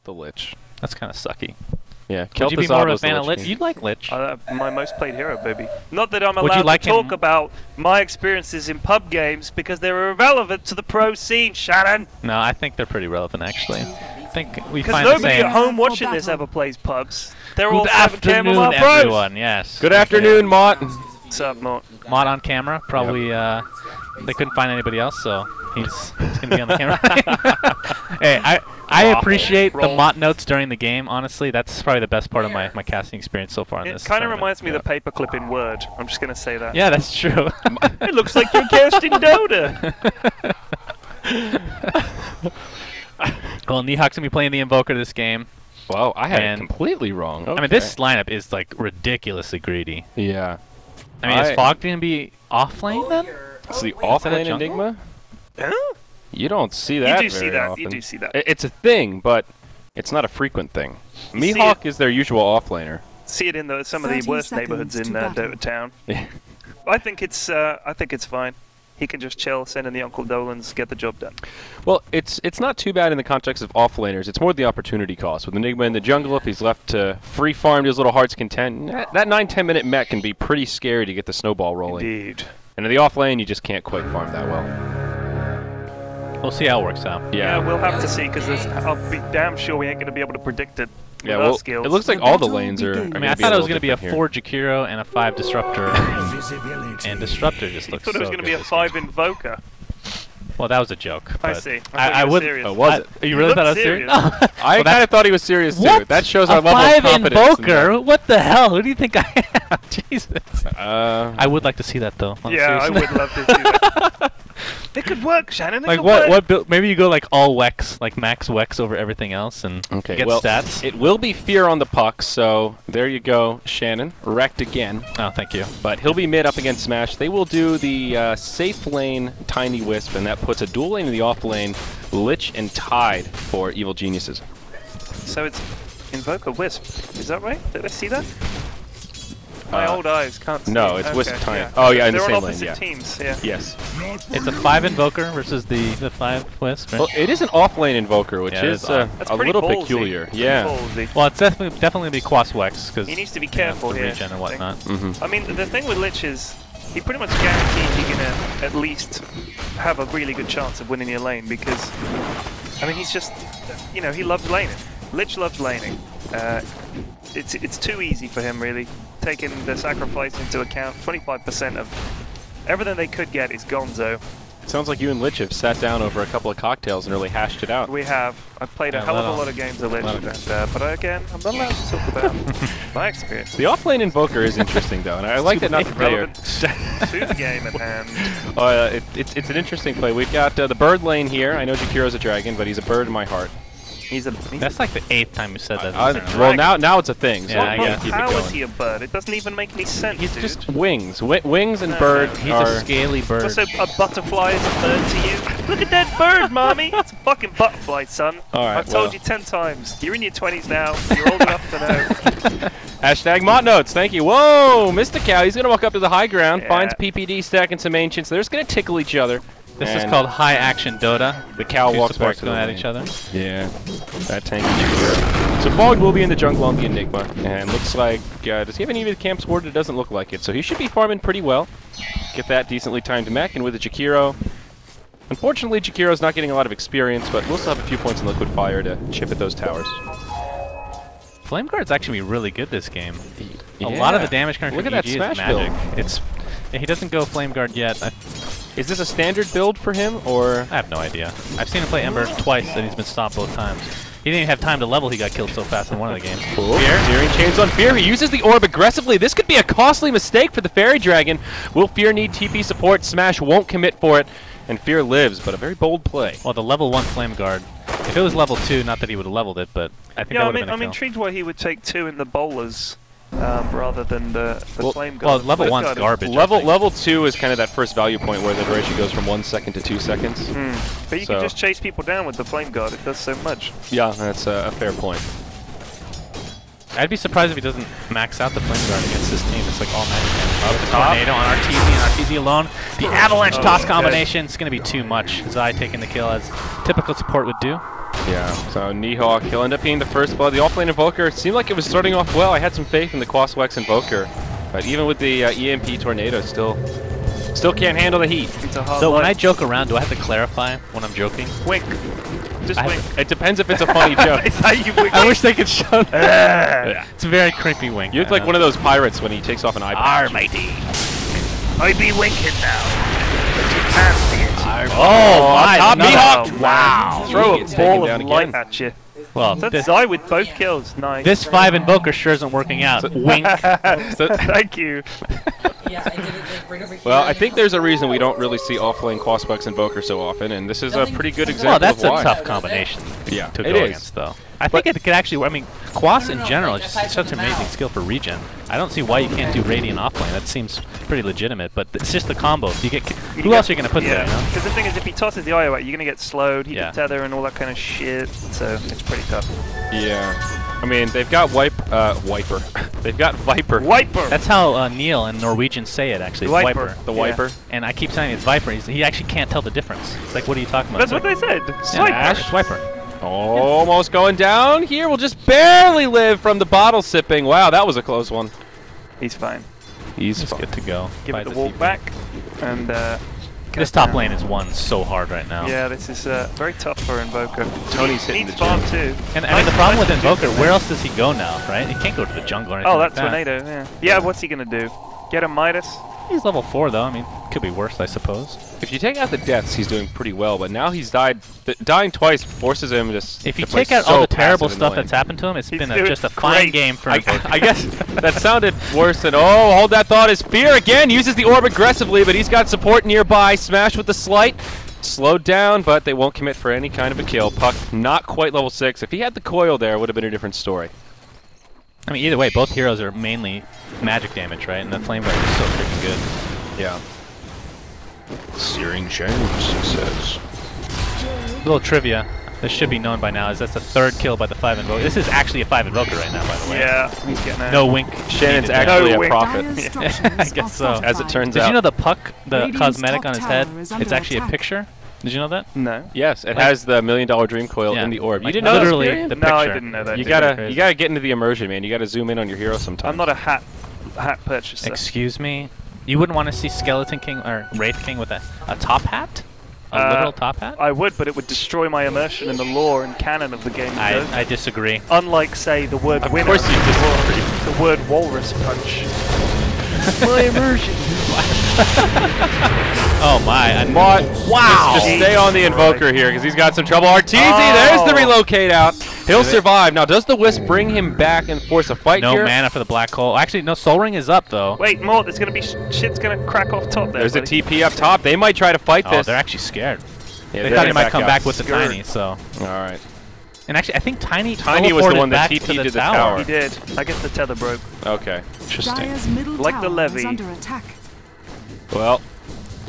the Lich. That's kind of sucky. Yeah, Would you be more of a fan of Lich? You'd like Lich. My most played hero, baby. Not that I'm Would you allowed like to talk him- about my experiences in pub games because they're irrelevant to the pro scene, Shannon. No, I think they're pretty relevant, actually. I think we Because find the nobody same. at home watching this ever plays pubs. They're all Good 7 afternoon, camera pros. everyone. Yes. Good afternoon, Mott. What's up, Mott? Mod on camera. Probably they couldn't find anybody else, so he's gonna be on the camera. Hey, I appreciate the Mott notes during the game. Honestly, that's probably the best part of my casting experience so far in this. It kind of tournament. reminds me of the paperclip in Word. I'm just going to say that. Yeah, that's true. It looks like you're casting Dota. Well, Nihawk's gonna be playing the Invoker this game. Well, I had it And- completely wrong. I mean, this lineup is like ridiculously greedy. Yeah. I mean, is Fog gonna be off lane then? It's the Is that a off-lane jungle? Enigma? Huh? You don't see that You do see very that. often. You do see that. It's a thing, but it's not a frequent thing. see Mihawk is their usual off-laner. See it in some of the 30 worst neighborhoods in seconds to Dota Town. I think it's fine. He can just chill, send in the Uncle Dolans, get the job done. Well, it's not too bad in the context of off-laners. It's more the opportunity cost. With Enigma in the jungle, if he's left to free farm to his little heart's content, that 9-10 minute mech can be pretty scary to get the snowball rolling. Indeed. And in the off-lane, you just can't quite farm that well. We'll see how it works out. Yeah, we'll have to see because I'll be damn sure we ain't going to be able to predict it. Yeah, with our well, skills. it looks like all the lanes are. I mean, I thought it was going to be a 4 Jakiro and a 5 Disruptor, and Disruptor just I looks thought it was so going to be a good. 5 Invoker. Well, that was a joke. I but see. I thought you were would. serious. Oh, was it? You really looked thought I was serious? I kind of thought he was serious too. What? That shows our a level of 5 confidence. Invoker? What the hell? Who do you think I am? Jesus. I would like to see that though. On a Yeah, I serious would love to see that. It could work, Shannon. It Like could what? work. What build? Maybe you go like all Wex, like max Wex over everything else, and Okay, get well, stats. it will be Fear on the puck, so there you go, Shannon. Wrecked again. Oh, thank you. But he'll be mid up against Smash. They will do the safe lane Tiny Wisp, and that puts a dual lane in the off lane, Lich and Tide for Evil Geniuses. So it's Invoker Wisp. Is that right? Did I see that? My old eyes can't see. No, it's Okay, Wisp Tide. yeah. Oh, yeah, in the They're same on lane, opposite yeah. teams, yeah. Yes. It's a 5 Invoker versus the 5 Wisp. Right? Well, it is an off lane Invoker, which Yeah, it is is odd. That's a pretty little ballsy. peculiar. Pretty Yeah. ballsy. Well, it's definitely be Quas Wex because He needs to be careful the here. regen and whatnot. Mm-hmm. I mean, the thing with Lich is he pretty much guarantees you're gonna at least have a really good chance of winning your lane because, I mean, he's just, you know, he loves laning. Lich loves laning. It's too easy for him, really. Taking the sacrifice into account, 25% of everything they could get is gonzo. It sounds like you and Lich have sat down over a couple of cocktails and really hashed it out. We have. I've played a Yeah, hell of let a on. lot of games of Lich, Let on. and, but again, I'm not allowed to talk about my experience. The off lane Invoker is interesting though, and I like that not to play Relevant to the game at hand. it's an interesting play. We've got the bird lane here. I know Jakiro's a dragon, but he's a bird in my heart. That's like the 8th time you said that. Well, now it's a thing. So Yeah, we I gotta guess. keep it How is going. he a bird? It doesn't even make any sense, He's dude. just wings. Wings and No, bird no. He's are. a scaly bird. So a butterfly is a bird to you? Look at that bird, mommy! It's a fucking butterfly, son. All right, I've told well. you 10 times. You're in your 20s now. You're old enough to know. Hashtag Mott Notes. Thank you. Whoa, Mr. Cow. He's gonna walk up to the high ground, Yeah. finds PPD stacking some ancients. They're just gonna tickle each other. This is and called high action Dota. The cow Two walks back supports to the going at lane. each other. Yeah, that tank is Jakiro. So Fog will be in the jungle on the Enigma, and looks like, does he have any of the camps warded? It doesn't look like it, so he should be farming pretty well. Get that decently timed mech, and with the Jakiro, unfortunately Jakiro's not getting a lot of experience, but we'll still have a few points in Liquid Fire to chip at those towers. Flame Guard's actually really good this game. Yeah. A lot of the damage coming Look from at EG that is smash build. magic. He doesn't go Flame Guard yet. Is this a standard build for him, or? I have no idea. I've seen him play Ember twice, and he's been stopped both times. He didn't even have time to level. He got killed so fast in one of the games. Cool. Searing Chains on Fear. He uses the orb aggressively. This could be a costly mistake for the Fairy Dragon. Will Fear need TP support? Smash won't commit for it, and Fear lives, but a very bold play. Well, the level 1 Flame Guard. If it was level 2, not that he would have leveled it, but I think Yeah, that would have been a I'm kill. intrigued why he would take 2 in the bowlers rather than the flame Well, guard. level Flame 1's guard is- garbage. I think. Level 2 is kind of that first value point where the duration goes from 1 second to 2 seconds. But you So- can just chase people down with the flame guard. It does so much. Yeah, that's a fair point. I'd be surprised if he doesn't max out the Flame Guard against this team. It's like all magic damage. The tornado on Arteezy and Arteezy alone. The avalanche toss combination is going to be too much. Zai taking the kill as typical support would do. Yeah, so Nighthawk, he'll end up being the first blood. The offlane Invoker seemed like it was starting off well. I had some faith in the Quaswex Invoker, but even with the EMP Tornado, still can't handle the heat. It's a hard So when life. I joke around, do I have to clarify when I'm joking? Wink. Just wink. It depends if it's a funny joke. Is that you winking? I wish they could show that. Yeah. It's a very creepy wink. You look like one of those pirates when he takes off an eye patch. matey. I be winking now. But you can't see it. Oh, my, top another- Nighthawk! Wow. Throw a Gets taken ball down of light again. at you. Well, That's I with both kills. Nice. this 5 Invoker sure isn't working out. Wink. Thank you. Yeah, I did it like right over here. Well, I think there's a reason we don't really see offlane Quaswex Invoker so often, and this is a pretty good example Well, that's of a why. tough combination Yeah, to it go is. against, though. I think it could actually. I mean, Quas in general is just such an amazing skill for regen. I don't see why you can't do Radiant offlane. That seems pretty legitimate, but it's just the combo. You get who else are you gonna put there? You know? Because the thing is, if he tosses the IO out, you're gonna get slowed. He Yeah. can tether and all that kind of shit. So it's pretty tough. Yeah. I mean, they've got Wiper. They've got Viper. Wiper. That's how Neil and Norwegian say it. Actually, it's Viper. Viper. The Yeah. Wiper. And I keep saying it's Viper. He actually can't tell the difference. It's like, what are you talking about? That's what they said. Yeah, Swiper. it's Viper. Almost going down here. We'll just barely live from the bottle sipping. Wow, that was a close one. He's fine. He's It's good to go. Give By it the the walk TP. back. And This top lane is won so hard right now. yeah, this is very tough for Invoker. Tony's hitting Needs the farm gym. too. And I mean, the problem with Invoker, where else does he go now, right? He can't go to the jungle or anything Oh, like that's that. Tornado. Yeah. Yeah. What's he gonna do? Get a Midas? He's level 4 though. I mean, could be worse, I suppose. If you take out the deaths, he's doing pretty well, but now he's died. Dying twice forces him to If you to play take out so all the terrible passive in the stuff lane. that's happened to him, it's He's been doing just a fine great. game for I Invoker. guess that sounded worse than, oh, hold that thought. His fear again uses the orb aggressively, but he's got support nearby. Smash with the slight. Slowed down, but they won't commit for any kind of a kill. Puck not quite level 6. If he had the coil there, it would have been a different story. I mean, either way, both heroes are mainly magic damage, right? And the Flame Viper is so freaking good. Yeah. Searing Shadows says. Little trivia, this should be known by now, is that's the 3rd kill by the 5 Invoker. This is actually a 5 Invoker right now, by the way. Yeah. He's getting a No wink. Shannon's needed there. actually a wink. prophet. I guess so. As it turns Did out. you know the puck, the Radiant's cosmetic top on his head, tower is under it's actually a attack. picture? Did you know that? No. Yes, it Like- has the $1 Million Dream Coil Yeah. in the orb. You Like didn't know that, literally Experian? the No, I picture. didn't know that. You It's very gotta crazy. get into the immersion, man. You gotta zoom in on your hero sometimes. I'm not a hat purchaser. Excuse me? You wouldn't want to see Skeleton King or Wraith King with a top hat? A literal top hat? I would, but it would destroy my immersion in the lore and canon of the game. I disagree. Unlike, say, the word Of winner. course you disagree. Or the word walrus punch. My immersion. Oh my. Mott, Wow. Just stay on the Invoker here, because he's got some trouble. Arteezy, Oh. there's the relocate out. He'll survive. Now, does the Wisp bring him back and force a fight No here? mana for the Black Hole. Actually, no, Soul Ring is up though. Wait, more. There's gonna be shit's gonna crack off top there. There's a buddy. TP up top. They might try to fight Oh, this. they're actually scared. Yeah, They they're thought he gonna might come out. back with the Scared. Tiny, so. All right. And actually, I think Tiny Tiny was the teleported one that back TP'd to to the the tower. tower. He did. I guess the tether broke. Okay. Interesting. Dire's middle Like the tower levy. is under attack. Well,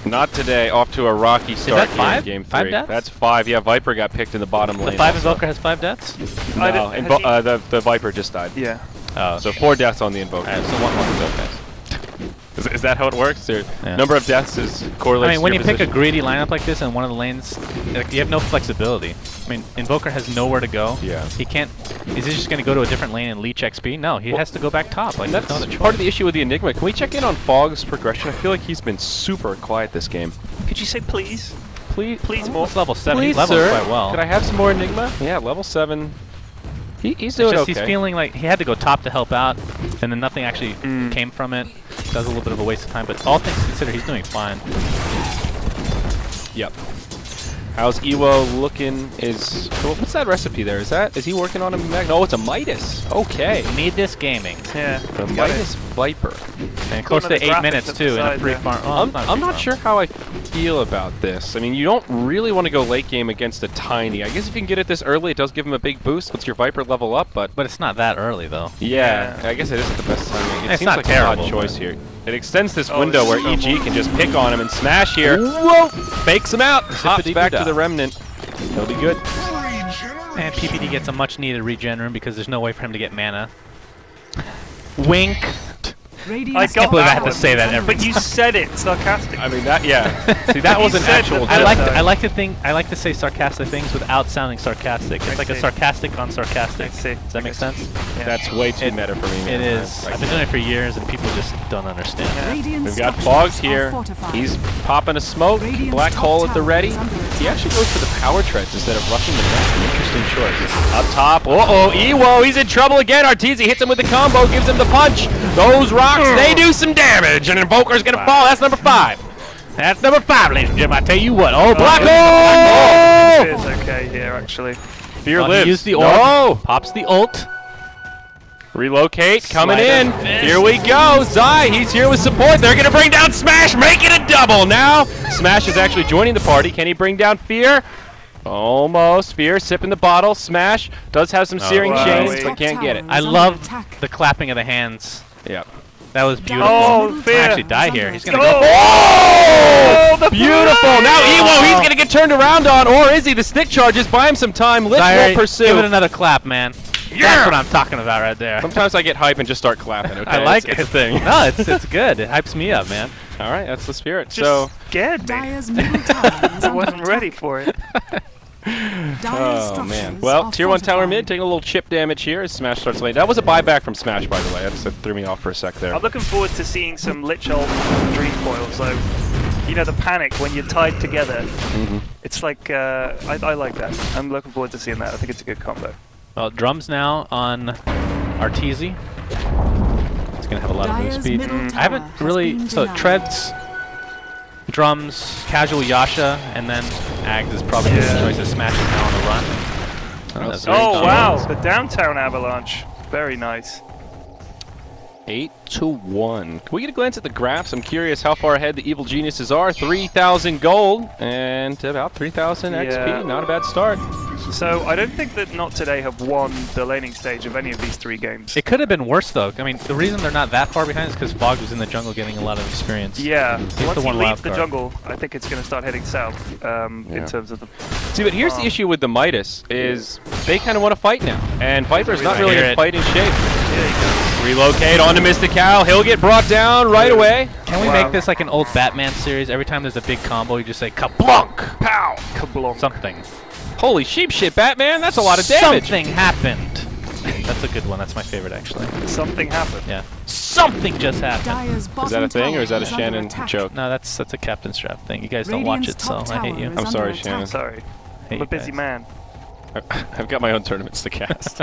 not today. Off to a rocky start that here in 5? game 5 3. deaths? That's 5. Yeah, Viper got picked in the bottom lane. The 5 also. Invoker has 5 deaths? No, I and didn't- has the Viper just died. Yeah. Oh, So 4 deaths on the Invoker. Alright, so one more Invoker. Is that how it works? Or Yeah. number of deaths is correlates I mean, when to you your pick a position? greedy lineup like this in one of the lanes, like, you have no flexibility. I mean, Invoker has nowhere to go. Yeah. He can't. Is he just going to go to a different lane and leech XP? No, he has to go back top. Like, That's no other choice. part of the issue with the Enigma. Can we check in on Fogg's progression? I feel like he's been super quiet this game. Could you say please? Please, Please Well, more. it's level 7. please, He's leveled sir. quite well. Could I have some more Enigma? Yeah, level 7. He's It's doing just okay. he's feeling like he had to go top to help out, and then nothing actually Mm. came from it. That was a little bit of a waste of time, but all things considered, he's doing fine. Yep. How's Ewo looking? What's that recipe there? Is he working on a mag? No, it's a Midas. Okay. Need this gaming. Yeah. The got it. Midas Viper. And close According to to the 8 graphics minutes at the too in a side free there. farm. Oh, I'm it's a not free farm. sure how I feel about this. I mean, you don't really want to go late game against a Tiny. I guess if you can get it this early, it does give him a big boost. Lets your Viper level up, but But it's not that early though. yeah, Yeah. I guess it isn't the best timing. It It's seems not like terrible, an odd choice but- here. It extends this Oh, window it's where so EG more. can just pick on him and smash here. Whoa! Fakes him out. Hops back to Zippity-doo-dah. the Remnant. He'll be good. And PPD gets a much needed regen room because there's no way for him to get mana. Wink. I can't believe I had to say that every But you said it sarcastically. I mean that, yeah. See, that was an actual. I like to say sarcastic things without sounding sarcastic. It's like a sarcastic on sarcastic. Does that make sense? Yeah. That's way too meta for me, man. It is. I've been doing it for years, and people just don't understand. Yeah. We've got Fogs here. He's popping a smoke. Black hole at the ready. He actually goes for the power treads instead of rushing the back. An interesting choice. Up top. Uh-oh, Ewo. He's in trouble again. Arteezy hits him with the combo, gives him the punch. Those rocks, they do some damage, and Invoker's gonna fall. That's number 5. That's number 5, ladies and gentlemen. I tell you what. Oh, Black hole! It's okay here, actually. Fear lives. Use the ult. Pops the ult. Relocate, coming in. Here we go. Zai, he's here with support. They're going to bring down Smash, make it a double. Now, Smash is actually joining the party. Can he bring down Fear? Almost. Fear sipping the bottle. Smash does have some searing chains, but can't get it. I love the clapping of the hands. Yeah. That was beautiful. Oh, Fear. I actually die here. He's going to go. Oh! Beautiful. Now Ewo, he's going to get turned around on, or is he? The stick charges. Buy him some time. Lich will pursue. Give it another clap, man. Yeah. That's what I'm talking about right there. Sometimes I get hype and just start clapping. Okay? I like it. It's a thing. No, it's good. It hypes me up, man. All right, that's the spirit. Just scared me. I wasn't ready for it. Oh man. Well, tier 1 tower mid taking a little chip damage here as Smash starts late. That was a buyback from Smash, by the way. That threw me off for a sec there. I'm looking forward to seeing some Lich ult Dream Coil. So, you know, the panic when you're tied together. It's like I like that. I'm looking forward to seeing that. I think it's a good combo. Well, drums now on Arteezy. It's going to have a lot of move speed. I haven't really... So, treads, drums, casual Yasha, and then Ags is probably his choice of Smash is now on the run. Oh, wow. The downtown avalanche. Very nice. 8-1. Can we get a glance at the graphs? I'm curious how far ahead the evil geniuses are. 3,000 gold and about 3,000 XP. Not a bad start. So I don't think that NoT today have won the laning stage of any of these 3 games. It could have been worse though. I mean, the reason they're not that far behind is because Fog was in the jungle getting a lot of experience. Yeah, once the he one leaves the wildcard. jungle, I think it's going to start heading south in terms of the... See, but here's the issue with the Midas is they kind of want to fight now, and Viper's not really in fighting shape. Yeah, he does. Relocate onto Mystical. He'll get brought down right away. Can we make this like an old Batman series? Every time there's a big combo, you just say kablunk, Pow! Kablonk. something. Holy sheep shit, Batman. That's a lot of damage. Something happened. That's a good one. That's my favorite, actually. Something happened. Yeah. Something just happened. Is that a thing, or is that a Shannon joke? No, that's a Captain Strap thing. You guys don't watch it, so I hate you. I'm sorry, Shannon. Sorry. Hate I'm a you busy guys. man. I've got my own tournaments to cast.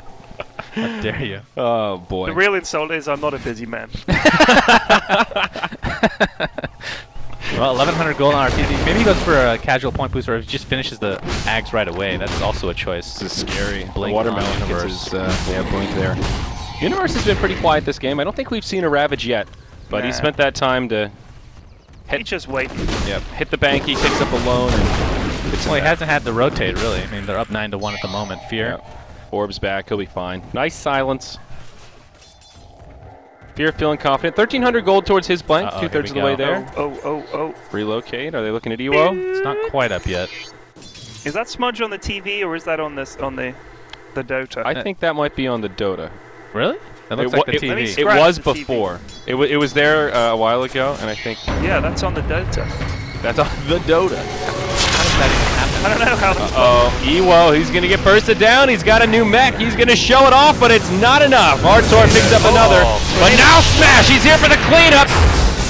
How dare you? Oh, boy. The real insult is I'm not a busy man. Well, 1,100 gold on Arteezy. Maybe he goes for a casual point boost, or if he just finishes the Ags right away. That's also a choice. This is scary. Blink Watermelon on gets Universe. his blink there. Universe has been pretty quiet this game. I don't think we've seen a Ravage yet, but he Nah. spent that time to He just waiting. hit the bank. He picks up alone. And Well, he hasn't had the rotate, really. I mean, they're up 9-1 at the moment. Fear. Orb's back. He'll be fine. Nice silence. Fear feeling confident. 1,300 gold towards his blank. Uh-oh, 2/3 of the here way we go. there. Oh. Relocate. Are they looking at Ewo? It's not quite up yet. Is that smudge on the TV or is that on this on the Dota? I think that might be on the Dota. Really? That looks It like wa- the it- TV. It Scratch was the TV. before. It was there a while ago, and I think Yeah, that's on the Dota. that's on the Dota. How does that even happen? I don't know how that's Oh, Ewo, he's going to get bursted down. He's got a new mech. He's going to show it off, but it's not enough. Artor picks up another. But now Smash, he's here for the cleanup.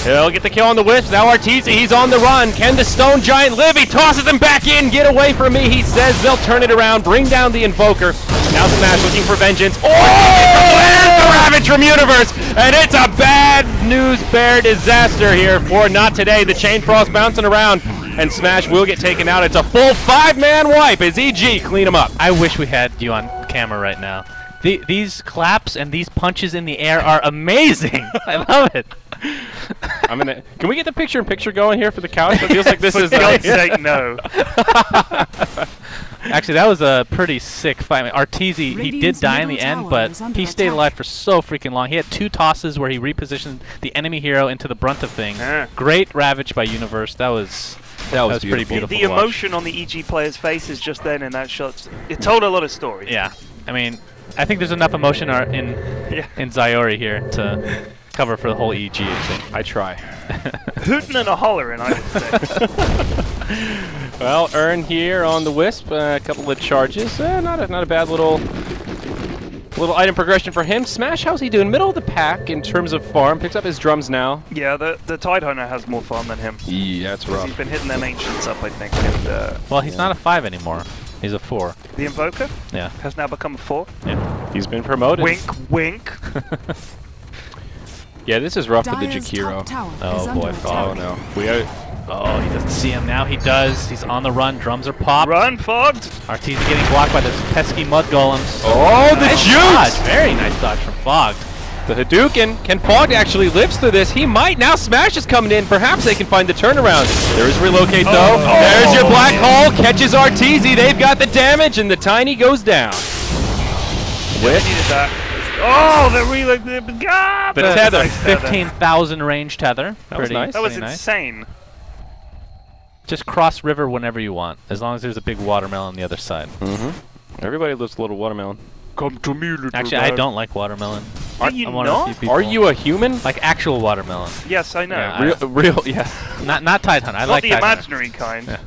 He'll get the kill on the Wisp. Now Arteezy, he's on the run. Can the Stone Giant live? He tosses him back in. Get away from me, he says. They'll turn it around, bring down the Invoker. Now Smash looking for vengeance. Oh! There's the Ravage from Universe. And it's a bad news bear disaster here for NoT today. The Chain Frost bouncing around. And Smash will get taken out. It's a full 5-man wipe as EG clean him up. I wish we had you on camera right now. These claps and these punches in the air are amazing. I love it. Can we get the picture-in-picture going here for the couch? It feels like this is. For God's sake, no. Actually, that was a pretty sick fight. I mean, Arteezy, he did die in the end, but he stayed alive for so freaking long. He had 2 tosses where he repositioned the enemy hero into the brunt of things. Great Ravage by Universe. That was pretty beautiful. The to watch. emotion on the EG player's faces just then in that shot, it told a lot of stories. Yeah, I mean, I think there's enough emotion in Zayori here to cover for the whole EG, I think. I try. Hootin' and a hollering, I would say. Well, Earn here on the Wisp, a couple of charges. Not a bad little item progression for him. Smash, how's he doing? Middle of the pack in terms of farm. Picks up his drums now. Yeah, the Tidehunter has more farm than him. Yeah, that's rough. He's been hitting them Ancients up, I think. And, well, he's not a 5 anymore. He's a 4. the Invoker Yeah. has now become a 4. Yeah. He's been promoted. Wink, wink. Yeah, this is rough with the Dyer's Jakiro. top tower is Oh under boy, attack. Oh no. We are. Oh, he doesn't see him now. He does. He's on the run. Drums are popped. Run, Fogged! Arteezy getting blocked by those pesky mud golems. Oh, the Nice juice! dodge. Very nice dodge from Fogged. The Hadouken. Can Fogged actually lives through this? He might. Now Smash is coming in. Perhaps they can find the turnaround. There is relocate though. There's your black hole. Catches Arteezy. They've got the damage, and the Tiny goes down. Needed that. Oh, the relay. God! The tether. 15,000 range tether. That was nice. That was pretty nice. insane. Just cross river whenever you want, as long as there's a big watermelon on the other side. Everybody loves a little watermelon. Come to me, little Actually, I don't like watermelon. Are you I'm one of the few not? people- Are you a human? like actual watermelon? Yes, I know. Yeah, Real, yeah. Not Tidehunter. I Not like the Tidehunter. imaginary kind. Yeah.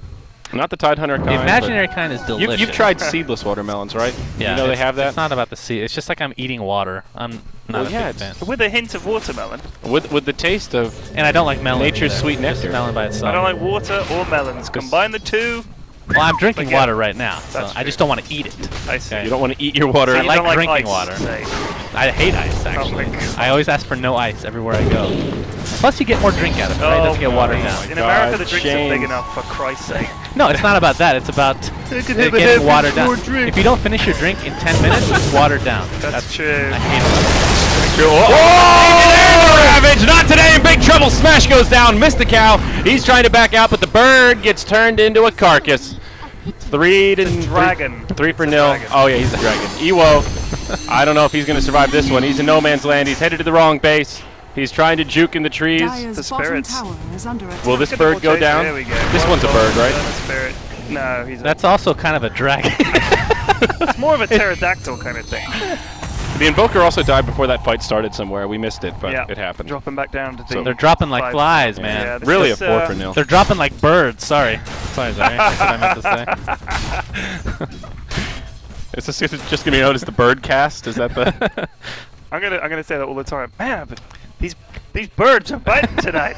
Not the Tidehunter kind. The imaginary kind is but delicious. You've tried seedless watermelons, right? Yeah, You know they it's- have that? It's not about the seed. It's just like I'm eating water. I'm not Well, a yeah, big fan. With a hint of watermelon. With the taste of... And I don't like melon. Nature's either. sweet Just nectar. melon by itself. I don't like water or melons. Combine the two. Well, I'm drinking Again, water right now, so that's I just don't want to eat it. I see. Okay. You don't want to eat your water. So I you like don't drinking ice, water. say. I hate ice, actually. my God. I always ask for no ice everywhere I go. Plus, you get more drink out of it, right? It doesn't get watered down. In America, the God, drinks are big James. enough, for Christ's sake. No, it's not about that. It's about They could it have getting watered down. more drink. If you don't finish your drink in 10 minutes, it's watered down. That's true. I hate it. Oh! Ravage! Not today, in big trouble. Smash goes down. Missed the cow. He's trying to back out, but the bird gets turned into a carcass. 3 to Dragon. 3 for It's a nil. dragon. Oh yeah, he's a dragon. Ewo. I don't know if he's going to survive this one. He's in no man's land. He's headed to the wrong base. He's trying to juke in the trees. Dyer's The bottom spirits. tower is under attack. Will this Look at the bird go chase. down? There we go. This one's a bird, right? A spirit. No, he's That's also kind of a dragon. it's more of a pterodactyl kind of thing. The Invoker also died before that fight started somewhere. We missed it, but Yeah. it happened. Dropping back down to They're dropping like 5. flies, man. Yeah, this Really a is, 4 for nil. They're dropping like birds. Sorry. Sorry, that's what I meant to say. Is this just going to be known as the bird cast? Is that the... I'm gonna say that all the time. Man, but these birds are biting tonight.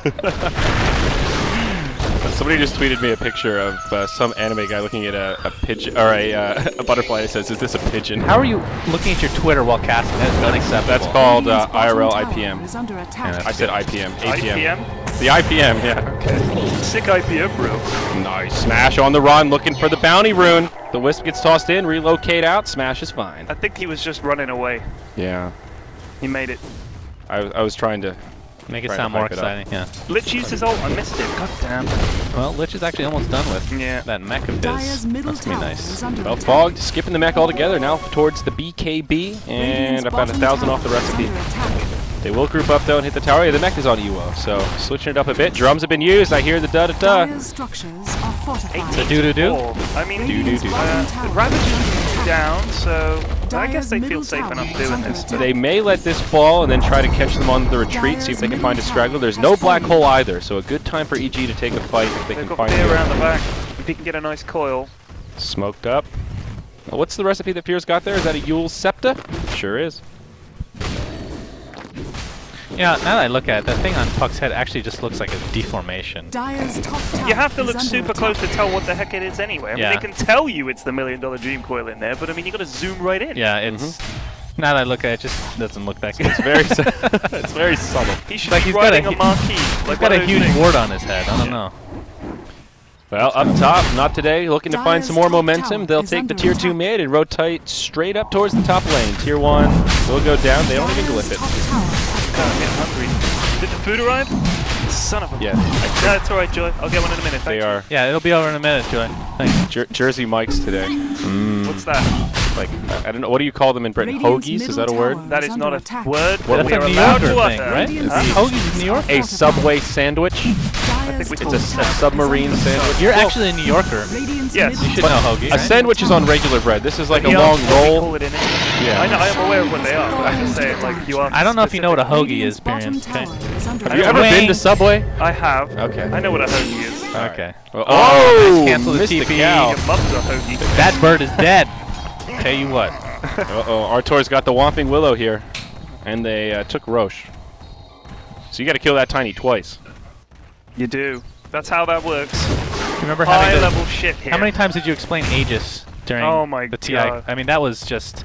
Somebody just tweeted me a picture of some anime guy looking at a pigeon or a butterfly. And says, "Is this a pigeon?" How are you looking at your Twitter while casting? That is unacceptable. That's called Radiant's bottom IRL tower IPM. is under attack. I said IPM. APM. IPM? The IPM, yeah. Okay. Sick IPM, bro. Nice. Smash on the run, looking for the bounty rune. The Wisp gets tossed in, relocate out. Smash is fine. I think he was just running away. Yeah. He made it. I was trying to... Make it Trying to sound more hype it up. exciting, yeah. Lich used his ult. I missed it. God damn. Well, Lich is actually almost done with Yeah. that mech of Dyer's his. middle That's gonna be tower nice. is under Well, attack. Fogged, skipping the mech altogether, now towards the BKB, and Radiant's about bottom 1,000 tower off the is recipe. under attack. They will group up though and hit the tower. Yeah, the mech is on UO, so switching it up a bit. Drums have been used. I hear the da-da-da. Dyer's structures are fortified. The do-do-do? Oh, I mean, Radiant's bottom tower the Ravage is under is attack. down, so I guess Dyer's they feel middle safe tower enough is doing under this. attack. They may let this fall and then try to catch them on the retreat, see if they can find a straggler. There's no black hole either, so a good time for EG to take a fight if they They've can got find Fear it. around the back. If he can get a nice coil. Smoked up. What's the recipe that Fear's got there? Is that a Yule Septa? Sure is. Yeah, now that I look at it, that thing on Puck's head actually just looks like a deformation. Dyer's top tower You have to is look under super attack. close to tell what the heck it is anyway. I mean, Yeah. they can tell you it's the $1 million dream coil in there, but I mean, you got to zoom right in. Yeah, it's... Now that I look at it, it just doesn't look that good. It's very, it's very subtle. He should Like be he's got a riding a hu- marquee. He's Like got one a of those huge things. wart on his head. I don't know. Well, up top, not today. Looking to find some more Dyer's top momentum. tower They'll is take the under tier 2 attack. mid and rotate straight up towards the top lane. Tier 1 will go down. They don't even Dyer's glyph it. top tower has God, I'm getting hungry. Did the food arrive? Son of a... Yeah, No, it's alright, Joy. I'll get one in a minute. they Thank you. are Yeah, it'll be over in a minute, Joy. Thanks. Jersey Mikes today. What's that? Like, I don't know, what do you call them in Britain? Radiant's Hoagies? Is middle that a word? tower That is is under not a attack. word, Well, but That's we a are New allowed Yorker to thing, utter. right? Radiant's Is top Hoagie's in New York? A Subway sandwich? I think we It's call a it. submarine sandwich. You're actually a New Yorker. Radiant's Yes. middle You should But know hoagie, a right? sandwich is on regular bread. This is like a He long asked what we roll. call it in England. Yeah. I am aware of what they are, but I'm just saying, like, you are. I don't know if you know what a hoagie Radiant's is, bottom Birion. Okay. tower is under Have you attack. ever been to Wing. Subway? I have. Okay. I know what a hoagie is. Okay. Oh, nice cancel the missed the TP. cow. Your mum's a hoagie. That bird is dead. Tell you what. Uh-oh, Artor's got the Whomping Willow here. And they took Roche. So you got to kill that Tiny twice. You do. That's how that works. You remember having High to, level shit here. how many times did you explain Aegis during Oh my the TI? God. I mean, that was just,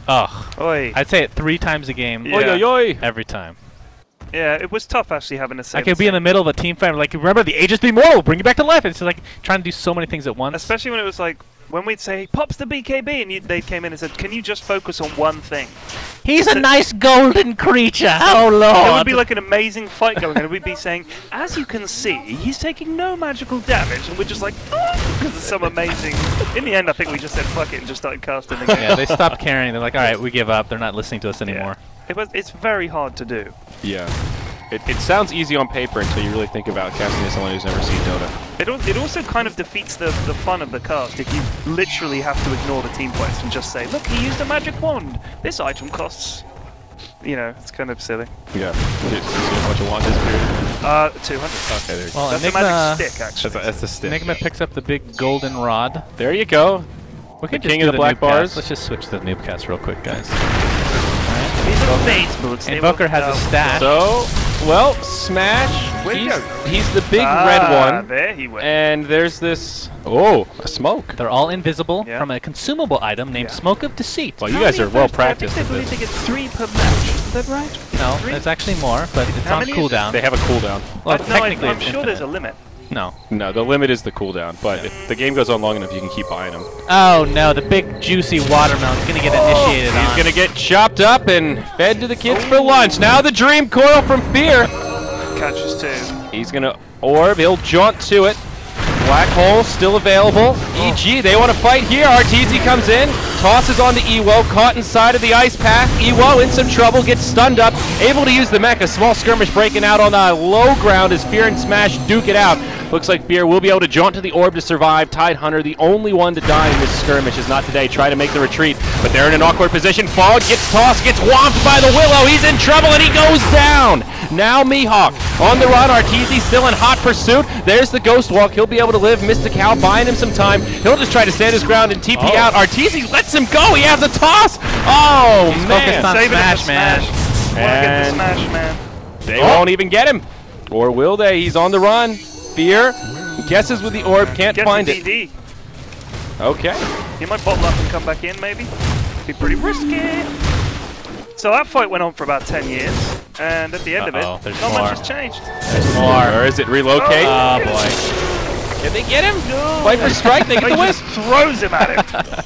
ugh. Oi. I'd say it 3 times a game, Yeah. Oi, oi, oi. every time. Yeah, it was tough actually having to say. I could be in the middle of a team fight, like, remember the Aegis be mortal, bring it back to life. It's like trying to do so many things at once. Especially when it was like, when we'd say, Pops the BKB, and they came in and said, can you just focus on one thing? He's a nice golden creature. Oh It lord! would be like an amazing fight going on, and we'd be saying, as you can see, he's taking no magical damage, and we're just like, oh, because it's some amazing. In the end, I think we just said fuck it and just started casting the game. Yeah, they stopped caring. They're like, all right, we give up. They're not listening to us anymore. It's very hard to do. Yeah. It sounds easy on paper until you really think about casting as someone who's never seen Dota. It also kind of defeats the fun of the cast if you literally have to ignore the team points and just say, look, he used a magic wand. This item costs. You know, it's kind of silly. Yeah. You see a bunch of wands disappear. 200. Okay, there you go. Well, That's a Enigma, magic stick, actually. That's the stick. Enigma picks up the big golden rod. There you go. We could The just king do of the black noobcast. bars. Let's just switch to the noobcast real quick, guys. These are Facebooks. they Invoker will- has a stash. So, well, Smash. Where'd he go? He's the big red one. There he went. And there's this. Oh, a smoke. They're all invisible Yeah. from a consumable item named Yeah. Smoke of Deceit. Well, you guys are well practiced I at think they this. believe they get 3 per match. Is that right? No, Three? there's actually more, but it's How on many is cooldown. They have a cooldown. Well, No, technically, I'm it's sure there's a infinite. limit. No. No, the limit is the cooldown. But if the game goes on long enough, you can keep buying them. Oh no, the big juicy watermelon's gonna get initiated on. He's gonna get chopped up and fed to the kids for lunch. Now the Dream Coil from Fear. Catches 2. He's gonna orb. He'll jaunt to it. Black hole still available. EG, they want to fight here. Arteezy comes in, tosses on to Ewo, caught inside of the ice path. Ewo in some trouble, gets stunned up, able to use the mech. A small skirmish breaking out on the low ground as Fear and Smash duke it out. Looks like Fear will be able to jaunt to the orb to survive. Tide Hunter, the only one to die in this skirmish, is not today. Try to make the retreat, but they're in an awkward position. Fog gets tossed, gets whomped by the Willow. He's in trouble and he goes down. Now Mihawk on the run. Arteezy still in hot pursuit. There's the Ghost Walk. He'll be able to live. Mystical buying him some time. He'll just try to stand his ground and TP out. Arteezy lets him go. He has a toss. Oh, He's man. focused on Save it for Smash, man. Smash. Wanna get the And- Smash, man. They won't even get him. Or will they? He's on the run. Fear guesses with the orb. Can't Get find the it. DD. Okay. He might bottle up and come back in, maybe. Be pretty risky. So that fight went on for about 10 years, and at the end Uh-oh, of it, there's not more. much has changed. Or is it relocate? Oh boy. Can they get him? Viper strike. They get the He just wisp. throws him at him.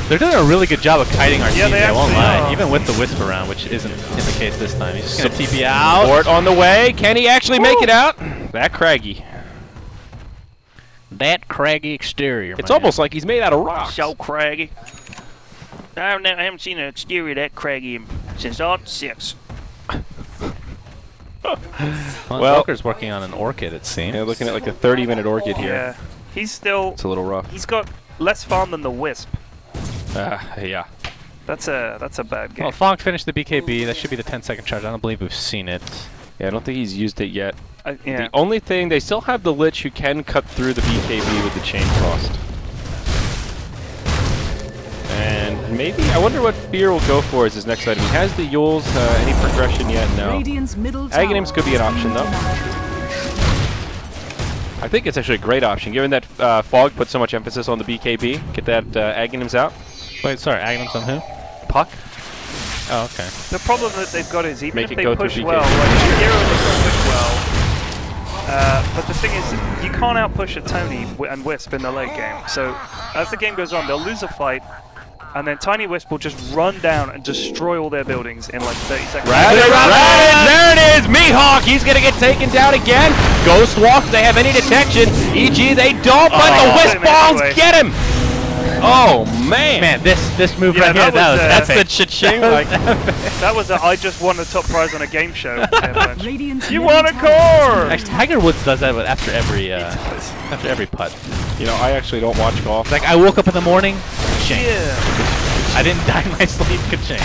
They're doing a really good job of kiting Arteezy, Yeah, they I won't actually lie. are. Even with the wisp around, which isn't in the case this time. He's just gonna TP out. Support on the way. Can he actually make it out? That craggy. That craggy exterior, It's man. almost like he's made out of rock. So craggy. I haven't seen an exterior that craggy since '06. Well, Well- Invoker's working on an orchid, it seems. Yeah, looking at like a 30-minute orchid here. Yeah, he's still. It's a little rough. He's got less farm than the Wisp. Yeah. That's a bad game. Well, Fonk finished the BKB. That should be the 10-second charge. I don't believe we've seen it. Yeah, I don't think he's used it yet. Yeah. The only thing, they still have the Lich who can cut through the BKB with the chain cost. And maybe, I wonder what Fear will go for as his next item. He has the Yules, any progression yet? No. Radiant's middle tower Aghanims could be an option, though. I think it's actually a great option, given that Fog put so much emphasis on the BKB. Get that Aghanims out. Wait, sorry, Aghanims on who? Puck. Oh, okay. The problem that they've got is even Make if it they go through push BKB. well, like Shakira they can push well. But the thing is, you can't outpush a Tony and Wisp in the late game. So as the game goes on, they'll lose a fight, and then Tiny Wisp will just run down and destroy all their buildings in like 30 seconds. Ravage! There it is! Mihawk! He's gonna get taken down again. Ghost Walk, they have any detection. EG, they don't, but the Oh, Wisp they made balls it away. get him! Oh man! Man, this move Yeah, right here, that was, That's epic. the cha-ching. Like, That was a I just won the top prize on a game show. Avalanche. Radiant's You middle want a tower core? Actually, Tiger Woods does that after every putt. you know, I actually don't watch golf. Like I woke up in the morning, ka-ching. Yeah. I didn't die in my sleep, ka-ching.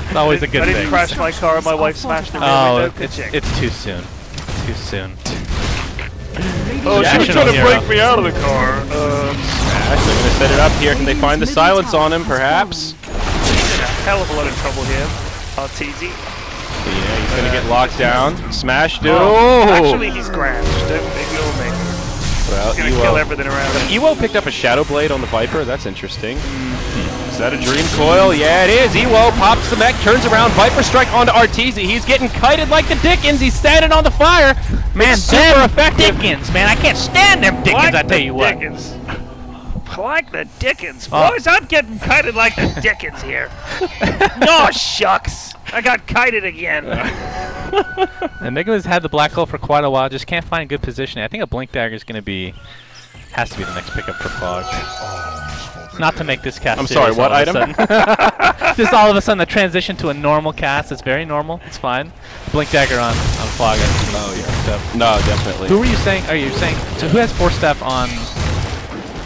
It's always a good I didn't thing. crash my car and my wife smashed the rear Oh, window. it's too soon. Too soon. Oh, Yeah, she was action trying on to hero. break me out of the car. Smash, they're gonna set it up here. Can they find the silence on him, perhaps? He's in a hell of a lot of trouble here. Arteezy. Yeah, he's gonna get locked down. Smash, dude. Actually, he's scratched. Don't ignore me. Well, He's gonna kill everything around him. Ewo picked up a Shadow Blade on the Viper. That's interesting. Is that a Dream Coil? Yeah, it is. Ewo pops the mech, turns around. Viper Strike onto Arteezy. He's getting kited like the Dickens. He's standing on the fire. Man, It's super effective. Dickens, man, I can't stand them Dickens. I tell you what. Dickens. Like the Dickens. Oh. Boys, I'm getting kited like the Dickens here. No, shucks. I got kited again. Enigma's had the black hole for quite a while, just can't find good positioning. I think a Blink Dagger is going to be, has to be the next pickup for Fog. Not to make this cast. I'm sorry, what item? Just all of a sudden the transition to a normal cast. It's very normal. It's fine. Blink Dagger on Fog. Oh, yeah. No, definitely. Who were you saying? Are you saying? So who has 4-step on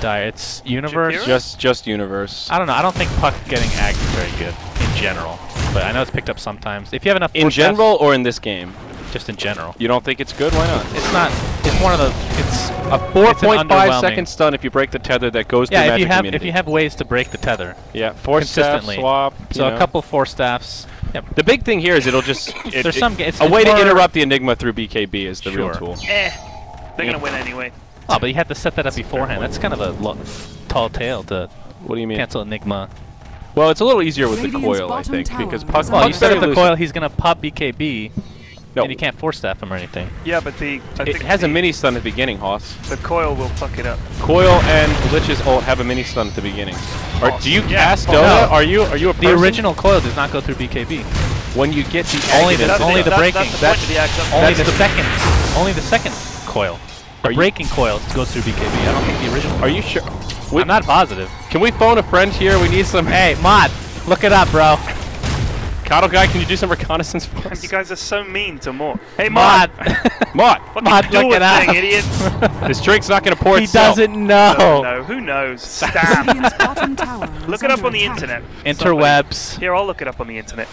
Dire? It's Universe. Shakira? Just Universe. I don't know. I don't think Puck getting Ag is very good in general, but I know it's picked up sometimes. If you have enough. In 4-steps, general or in this game? just in general. You don't think it's good? Why not? It's not. It's one of the. It's A 4.5 underwhelming. second stun if you break the tether that goes to yeah. Magic If Community. you have ways to break the tether, Yeah, 4-step consistently. swap. so you a know. couple 4-steps. Yeah. The big thing here is it'll just There's some it's a way to more- interrupt the Enigma through BKB is the real Sure. tool. They're gonna win anyway. Oh, but you have to set that up beforehand. That's kind of a tall tale to What do you mean? cancel Enigma. Well, it's a little easier with the Radiant's coil, I bottom think, tower because is Puck. under Well, you Puck's set very up the elusive. coil, he's gonna pop BKB, No, and you can't 4-step him or anything. Yeah, but I it think has a mini stun at the beginning, Hoss. the coil will fuck it up. Coil and Lich's ult have a mini stun at the beginning. Or do you Yeah. cast Oh, Dota? no. Are you a The person? original coil does not go through BKB. When you get the Only the- Aghanim- only the breaking. That's the point of the action. Only the second coil. The Are you- breaking coil goes through BKB. I don't think the original. Are you sure? I'm not positive. Can we phone a friend here? We need some. Hey, Mod, look it up, bro. Coddle guy, can you do some reconnaissance for And us? you guys are so mean to Mort. Hey, Mort! Mod, What Mod, do you look do it up. thing, idiot? this drink's not going to pour He itself. doesn't know. No, who knows? Stab. Radiant's bottom tower is Look it up under on the attack. internet. Interwebs. Here, I'll look it up on the internet.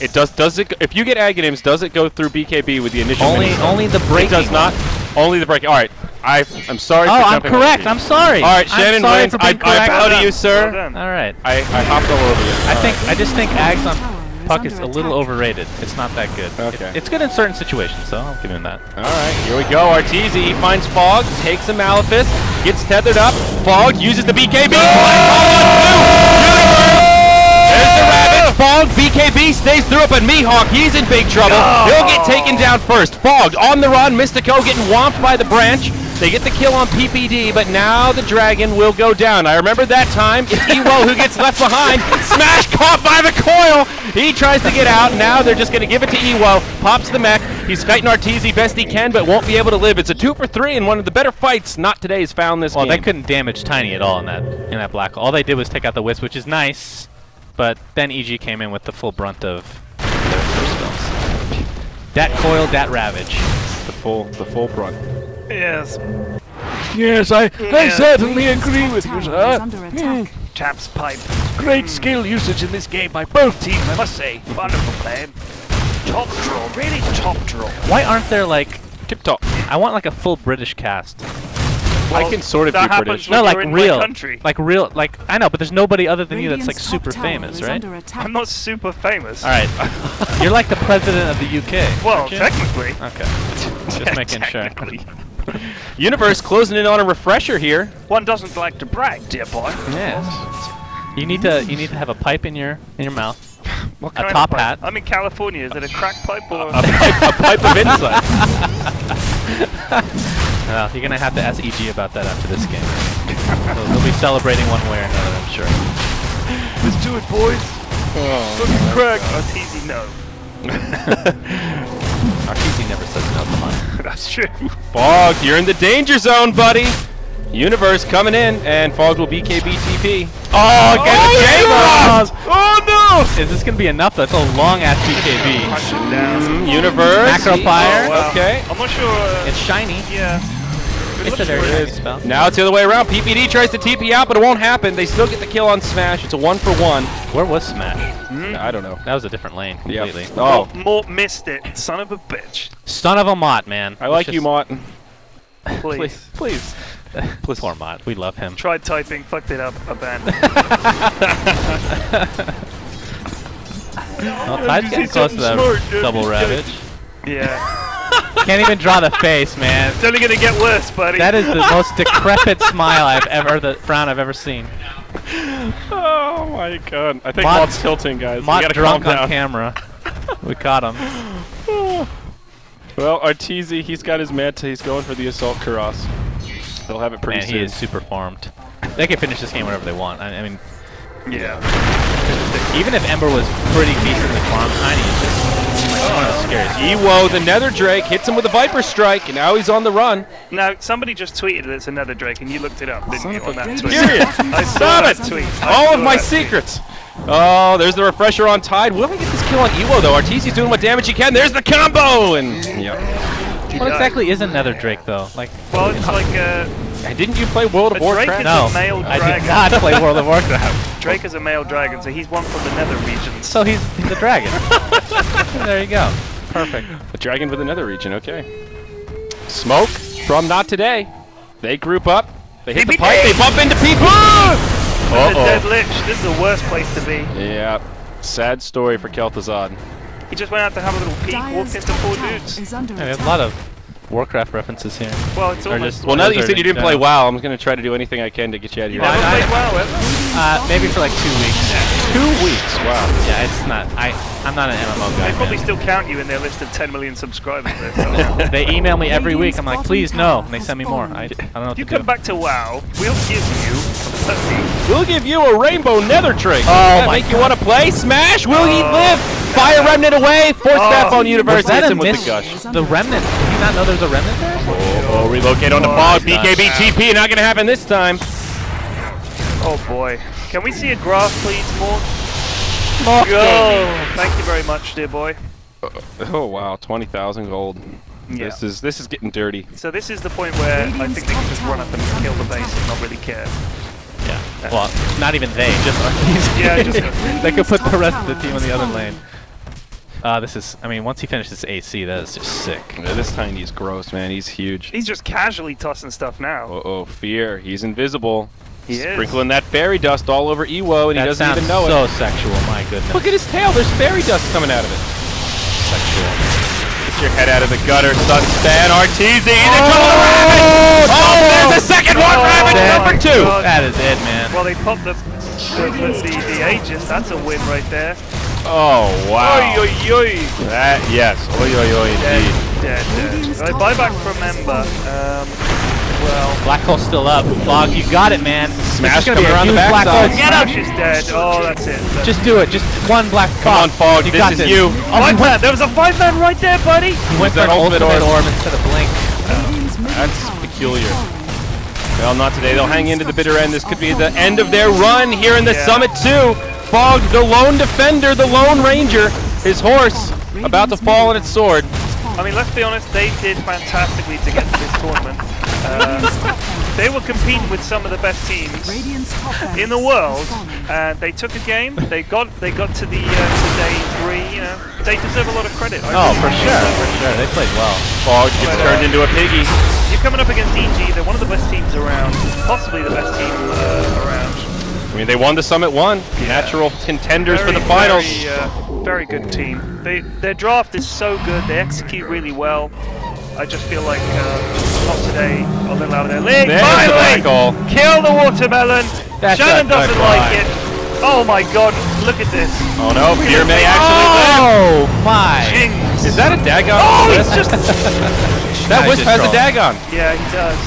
It does. Does it? If you get Aghanims, does it go through BKB with the initial? mini stun? Only the It breaking. does not. Only the breaking. All right. I'm sorry. Oh, for I'm jumping over correct. you. I'm sorry. All right, Shannon I'm sorry wins. for I being correct. bow to you, Well sir. done. All right. I hopped all over you. I just think Ags on Tower is Puck is under a little attack. overrated. It's not that good. Okay. It's good in certain situations, so I'll give him that. All right, here we go. Arteezy, he finds Fog, takes a Malefice, gets tethered up. Fog uses the BKB. There's the rabbit. Fog, BKB stays through it, but Mihawk, he's in big trouble. He'll get taken down first. Fog on the run. Mystico getting whomped by the branch. They get the kill on PPD, but now the dragon will go down. I remember that time. It's Ewo who gets left behind. Smash caught by the coil. He tries to get out. Now they're just going to give it to Ewo. Pops the mech. He's fighting Arteezy best he can, but won't be able to live. It's a 2 for 3 and one of the better fights not today's found this Well, game. they couldn't damage Tiny at all in that black hole. All they did was take out the Wisp, which is nice, but then EG came in with the full brunt of their spells. Dat coil, dat ravage. The full brunt. Yes. Yes, I Yeah. certainly agree with you, Tower is sir. under attack. Taps pipe. Great skill usage in this game by both teams, I must say. Wonderful play. Top draw. Really top draw. Why aren't there like? Tip top. I want like a full British cast. I can sort of that be happens British. when No, like you're in real, my country. like I know, but there's nobody other than you that's like Radiant's top super tower famous, is right? under attack. I'm not super famous. All right, you're like the president of the UK. Well, aren't you? technically. Okay, just making sure. Technically. Universe closing in on a refresher here. One doesn't like to brag, dear boy. Yes. You need to have a pipe in your mouth, What a kind of top pipe? hat. I'm in California. Is it a crack pipe or? A pipe of insight. Well, you're gonna have to ask EG about that after this game. They'll be celebrating one way or another, I'm sure. Let's do it, boys. Fucking crack. Arteezy, no. Arteezy never says no to mine. That's true. Fog, you're in the danger zone, buddy. Universe coming in, and Fogged will BKB TP. Oh, get the Universe! game Oh Is this gonna be enough? That's a long ass BKB. Punch him down. no! Universe. Macro fire. Oh, wow. Okay. I'm not sure. It's shiny. Yeah. It's a very good spell. Now it's the other way around. PPD tries to TP out, but it won't happen. They still get the kill on Smash. It's a 1-for-1. Where was Smash? I don't know. That was a different lane completely. Yep. Oh, Mort missed it. Son of a bitch. Son of a Mott, man. I like you, Mott. Please. Please. Poor Mott. We love him. Tried typing, fucked it up, abandoned. Well, Ty's getting close to that double ravage. Yeah. Can't even draw the face, man. It's only gonna get worse, buddy. That is the most decrepit smile I've ever, the frown I've ever seen. Oh my god. I think Mott- Mott's tilting, guys. Mott We gotta drunk calm on down. camera. We caught him. Well, Arteezy, he's got his meta. He's going for the Assault Kuros. They'll have it pretty Man, soon. he is super formed. They can finish this game whenever they want. I mean, Yeah. even if Ember was pretty decently farmed, Tiny is just one of the scariest. Ewo, the Nether Drake, hits him with a Viper Strike, and now he's on the run. Now, somebody just tweeted that it's another Drake, and you looked it up, didn't you, on that tweet? Period. I saw Stop that it. tweet. All of my secrets. Oh, there's the refresher on Tide. Will he get this kill on Ewo, though? Arteezy's doing what damage he can. There's the combo! And, yep. What exactly is a Nether Drake, though? Like, Well, it's like And didn't you play World of a Drake Warcraft? is no, a male I dragon. did not play World of Warcraft. Drake is a male dragon, so he's one from the nether regions. So he's a dragon. There you go. Perfect. A dragon with another region, okay. Smoke from Not Today. They group up. They hit the PPD. pipe. They bump into people. The dead lich. This is the worst place to be. Yeah. Sad story for Kel'Thuzad. He just went out to have a little peek, walked into four dudes. Is under Yeah, we have a attack. lot of Warcraft references here. Well, it's Or almost. just- Well, now that you said you Blizzard didn't play in WoW, I'm going to try to do anything I can to get you out of You your never I- played WoW ever? Maybe for like 2 weeks. 2 weeks. Wow. Yeah, it's not. I'm not an MMO guy. They probably man. still count you in their list of 10 million subscribers. There, so. They email me every week. I'm like, please no, and they send me more. I don't know what You to do. come back to WoW, we'll give you. We'll give you a Rainbow Nether Drake. Oh Does that my make you want to play? Smash? Will he live? Fire Remnant away. Force Staff on Universe. Was that Hits a him with miss? the gush. The remnant. Did you not know there's a remnant there? Oh, relocate on the fog. BKB TP. Not going to happen this time. Oh boy. Can we see a graph, please, more? Go! Thank you very much, dear boy. Oh wow, 20,000 gold. Yeah. This is getting dirty. So this is the point where I think they can just run up and kill the base and not really care. Yeah. Well, not even they. Just Arteezy. Yeah, just They could put the rest of the team on the other lane. This is. I mean, once he finishes AC, that is just sick. Yeah, this Tiny is gross, man. He's huge. He's just casually tossing stuff now. Uh-oh, fear. He's invisible. He is. Sprinkling that fairy dust all over Ewo, and That he doesn't sounds even know so it. sexual. My goodness. Look at his tail. There's fairy dust coming out of it. Sexual. Get your head out of the gutter, Sunspan. Arteezy. They're coming around. Oh, there's a second one. Ravage Dead. number 2. God. That is it, man. Well, they popped the Aegis. That's a win right there. Oh, wow. Oi, oi, oi. That, yes. Oi, oi, oi, indeed. Dead. Right, buyback from Ember. Well, Black hole's still up. Fog, you got it, man. Smash This is gonna be coming a around the huge black hole. backside. Get up. Smash is dead. Oh, that's it. Just do it. Just one black. Come on, Fog. You This got is this. you. Oh, he 5 man. There was a 5-man right there, buddy. went for that an ultimate ultimate orb. orb instead of blink. Radiant's middle That's tower is peculiar. falling. Well, not today. They'll hang into the bitter end. This could be the end of their run here in the Yeah. Summit 2. Fog, the lone defender, the lone ranger. His horse about to fall on its sword. I mean, let's be honest, they did fantastically to get to this tournament. They were competing with some of the best teams Radiant's top barracks in the world, is falling. and they took a game. They got to the to day 3. You know, they deserve a lot of credit. I Oh, really for think sure. so. For sure. They played well. Fog gets But, turned into a piggy. You're coming up against EG. They're one of the best teams around, possibly the best team around. I mean, they won the Summit 1. Natural contenders for the finals. Very good team. Their draft is so good. They execute really well. I just feel like not today. A little out of their league. There's the Finally, black hole. kill the watermelon. That's Shannon a doesn't good like buy. it. Oh my God! Look at this. Oh no, Fear may actually live. Oh my! Jinx. Is that a Dagon? Oh, he's just. That Wisp just has a troll. Dagon. Yeah, he does.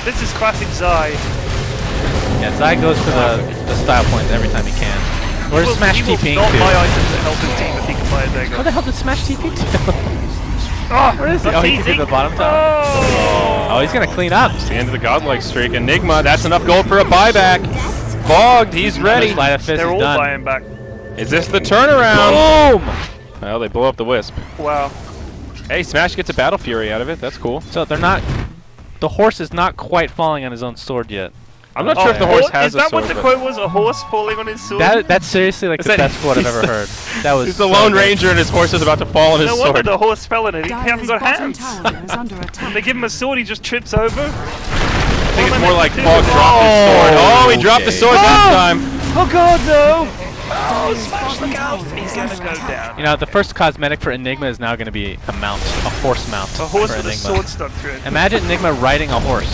This is classic Zai. Yeah, Zai goes for the style points every time he can. Where's Smash He will TPing not to? buy items to help his team if he can buy a Dagon. What the hell did Smash TP to? Oh, Where is he? Oh, he's Arteezy. in the bottom top. Oh, he's gonna clean up. It's the end of the godlike streak. Enigma, that's enough gold for a buyback. Fogged, he's ready. Slide of fist, They're he's all done. buying back. Is this the turnaround? Boom! Well, they blow up the Wisp. Wow. Hey, Smash gets a Battle Fury out of it. That's cool. So they're not. The horse is not quite falling on his own sword yet. I'm not sure if the horse has Is that a sword. what the but- quote was? A horse falling on his sword? That's seriously like Is the that- best quote I've ever heard. That was. He's the so Lone good. Ranger and his horse is about to fall on his No wonder sword. the horse fell in it. He hasn't Dire's got bottom hands. tower is under attack. They give him a sword, he just trips over. I think it's more like Fog dropped his sword. Oh, he dropped the sword this time. Oh god, no! Dire's Smash the bottom tower goat! He's is gonna under go attack. down. You know, the first cosmetic for Enigma is now going to be a mount, a horse mount. A horse for with a Enigma. sword stuck through it. Imagine Enigma riding a horse.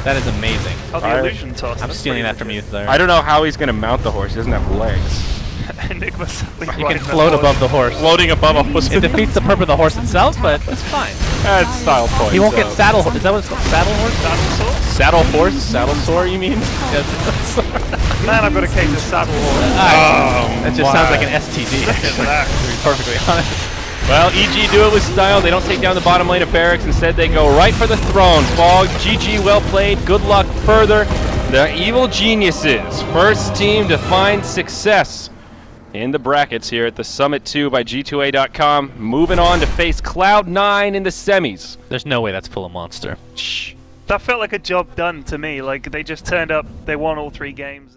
That is amazing. Oh, the illusion toss. I'm That's stealing pretty that from you legit. there. I don't know how he's going to mount the horse. He doesn't have legs. Enigma suddenly You can riding the float horse. above the horse. Floating above a horse. It defeats the purpose of the horse itself, but it's fine. That's style point. He won't get saddle horse. Is that what it's called? Saddle horse? Saddle horse? Saddle sore, you mean? Yes. Man, I've got a case of saddle horse. That just sounds like an STD. Look at that. To be perfectly honest. Well, EG do it with style. They don't take down the bottom lane of Barracks. Instead, they go right for the throne. Fog, GG, well played. Good luck further. The Evil Geniuses, first team to find success in the brackets here at the Summit 2 by G2A.com. Moving on to face Cloud9 in the semis. There's no way that's full of monster. That felt like a job done to me. Like, they just turned up, they won all 3 games.